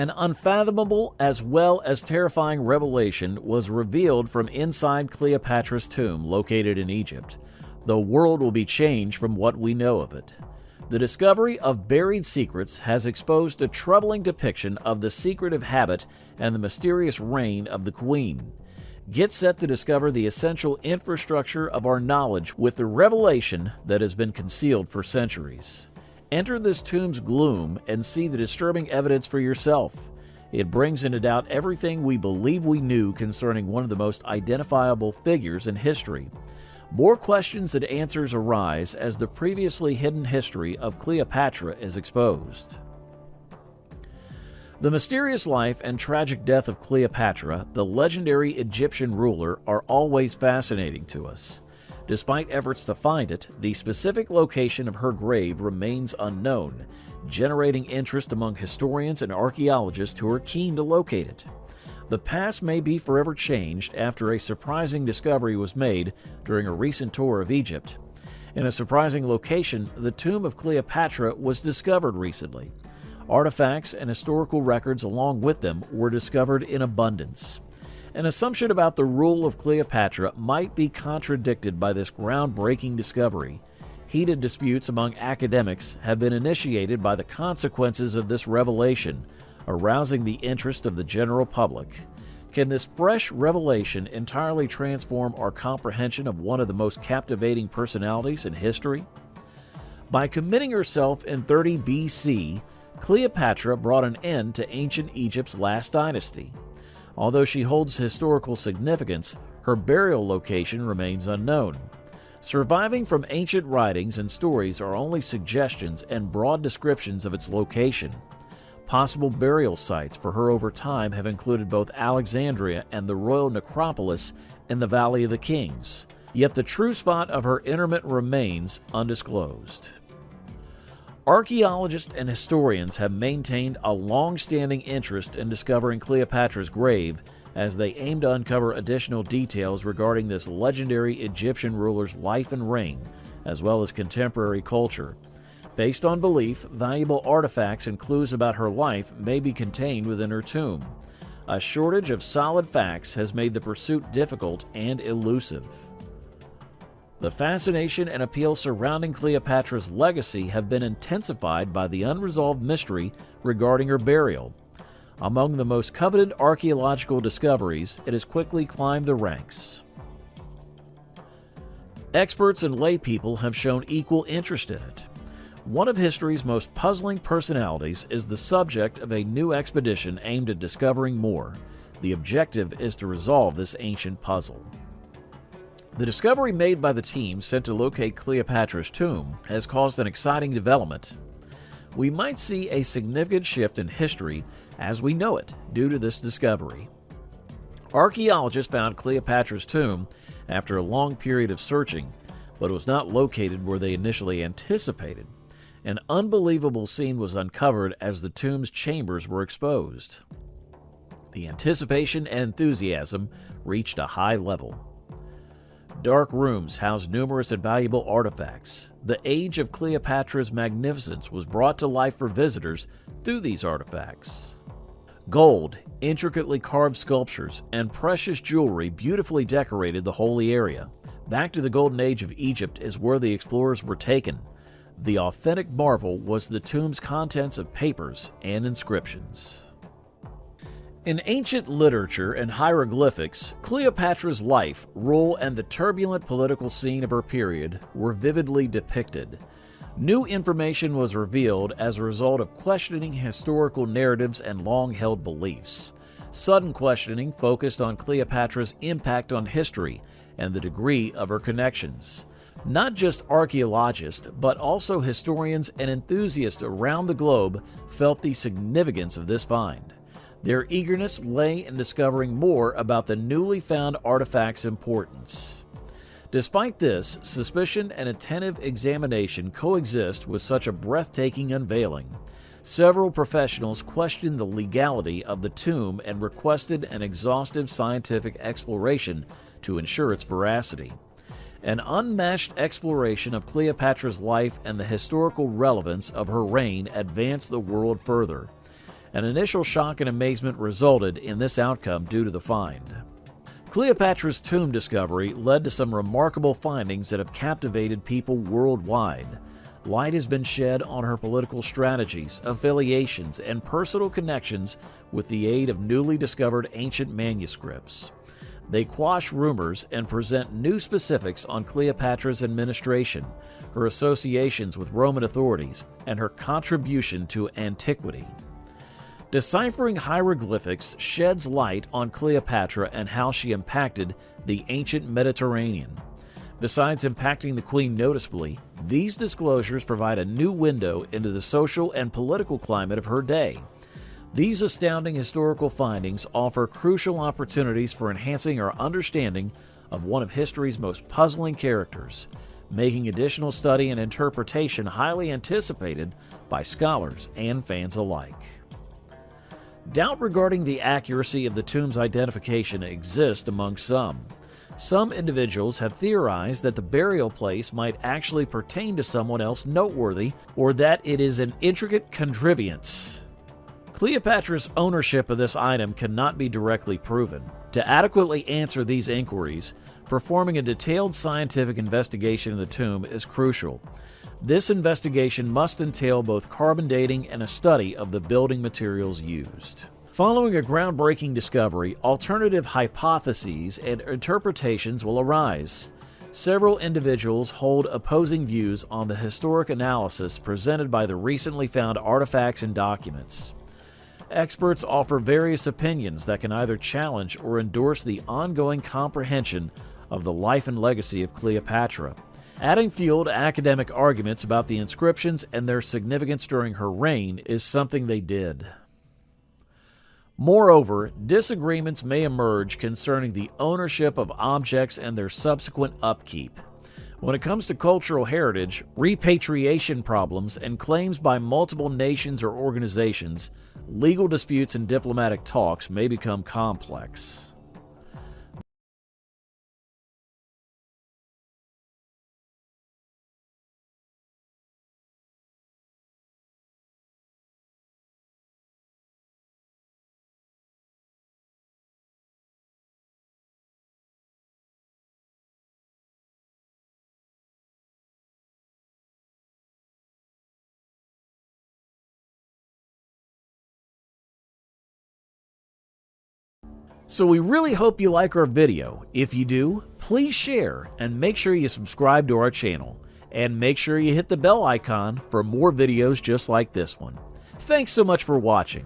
An unfathomable as well as terrifying revelation was revealed from inside Cleopatra's tomb located in Egypt. The world will be changed from what we know of it. The discovery of buried secrets has exposed a troubling depiction of the secretive habit and the mysterious reign of the Queen. Get set to discover the essential infrastructure of our knowledge with the revelation that has been concealed for centuries. Enter this tomb's gloom and see the disturbing evidence for yourself. It brings into doubt everything we believe we knew concerning one of the most identifiable figures in history. More questions than answers arise as the previously hidden history of Cleopatra is exposed. The mysterious life and tragic death of Cleopatra, the legendary Egyptian ruler, are always fascinating to us. Despite efforts to find it, the specific location of her grave remains unknown, generating interest among historians and archaeologists who are keen to locate it. The past may be forever changed after a surprising discovery was made during a recent tour of Egypt. In a surprising location, the tomb of Cleopatra was discovered recently. Artifacts and historical records along with them were discovered in abundance. An assumption about the rule of Cleopatra might be contradicted by this groundbreaking discovery. Heated disputes among academics have been initiated by the consequences of this revelation, arousing the interest of the general public. Can this fresh revelation entirely transform our comprehension of one of the most captivating personalities in history? By committing herself in 30 BC, Cleopatra brought an end to ancient Egypt's last dynasty. Although she holds historical significance, her burial location remains unknown. Surviving from ancient writings and stories are only suggestions and broad descriptions of its location. Possible burial sites for her over time have included both Alexandria and the royal necropolis in the Valley of the Kings, yet the true spot of her interment remains undisclosed. Archaeologists and historians have maintained a long-standing interest in discovering Cleopatra's grave as they aim to uncover additional details regarding this legendary Egyptian ruler's life and reign, as well as contemporary culture. Based on belief, valuable artifacts and clues about her life may be contained within her tomb. A shortage of solid facts has made the pursuit difficult and elusive. The fascination and appeal surrounding Cleopatra's legacy have been intensified by the unresolved mystery regarding her burial. Among the most coveted archaeological discoveries, it has quickly climbed the ranks. Experts and laypeople have shown equal interest in it. One of history's most puzzling personalities is the subject of a new expedition aimed at discovering more. The objective is to resolve this ancient puzzle. The discovery made by the team sent to locate Cleopatra's tomb has caused an exciting development. We might see a significant shift in history as we know it due to this discovery. Archaeologists found Cleopatra's tomb after a long period of searching, but it was not located where they initially anticipated. An unbelievable scene was uncovered as the tomb's chambers were exposed. The anticipation and enthusiasm reached a high level. Dark rooms housed numerous and valuable artifacts. The age of Cleopatra's magnificence was brought to life for visitors through these artifacts. Gold, intricately carved sculptures, and precious jewelry beautifully decorated the holy area. Back to the Golden Age of Egypt is where the explorers were taken. The authentic marvel was the tomb's contents of papers and inscriptions. In ancient literature and hieroglyphics, Cleopatra's life, rule, and the turbulent political scene of her period were vividly depicted. New information was revealed as a result of questioning historical narratives and long-held beliefs. Sudden questioning focused on Cleopatra's impact on history and the degree of her connections. Not just archaeologists, but also historians and enthusiasts around the globe felt the significance of this find. Their eagerness lay in discovering more about the newly found artifact's importance. Despite this, suspicion and attentive examination coexist with such a breathtaking unveiling. Several professionals questioned the legality of the tomb and requested an exhaustive scientific exploration to ensure its veracity. An unmatched exploration of Cleopatra's life and the historical relevance of her reign advanced the world further. An initial shock and amazement resulted in this outcome due to the find. Cleopatra's tomb discovery led to some remarkable findings that have captivated people worldwide. Light has been shed on her political strategies, affiliations, and personal connections with the aid of newly discovered ancient manuscripts. They quash rumors and present new specifics on Cleopatra's administration, her associations with Roman authorities, and her contribution to antiquity. Deciphering hieroglyphics sheds light on Cleopatra and how she impacted the ancient Mediterranean. Besides impacting the queen noticeably, these disclosures provide a new window into the social and political climate of her day. These astounding historical findings offer crucial opportunities for enhancing our understanding of one of history's most puzzling characters, making additional study and interpretation highly anticipated by scholars and fans alike. Doubt regarding the accuracy of the tomb's identification exists among some. Some individuals have theorized that the burial place might actually pertain to someone else noteworthy, or that it is an intricate contrivance. Cleopatra's ownership of this item cannot be directly proven. To adequately answer these inquiries, performing a detailed scientific investigation of the tomb is crucial. This investigation must entail both carbon dating and a study of the building materials used. Following a groundbreaking discovery, alternative hypotheses and interpretations will arise. Several individuals hold opposing views on the historic analysis presented by the recently found artifacts and documents. Experts offer various opinions that can either challenge or endorse the ongoing comprehension of the life and legacy of Cleopatra, adding fuel to academic arguments about the inscriptions and their significance during her reign is something they did. Moreover, disagreements may emerge concerning the ownership of objects and their subsequent upkeep. When it comes to cultural heritage, repatriation problems, and claims by multiple nations or organizations, legal disputes and diplomatic talks may become complex. So we really hope you like our video. If you do, please share and make sure you subscribe to our channel. And make sure you hit the bell icon for more videos just like this one. Thanks so much for watching.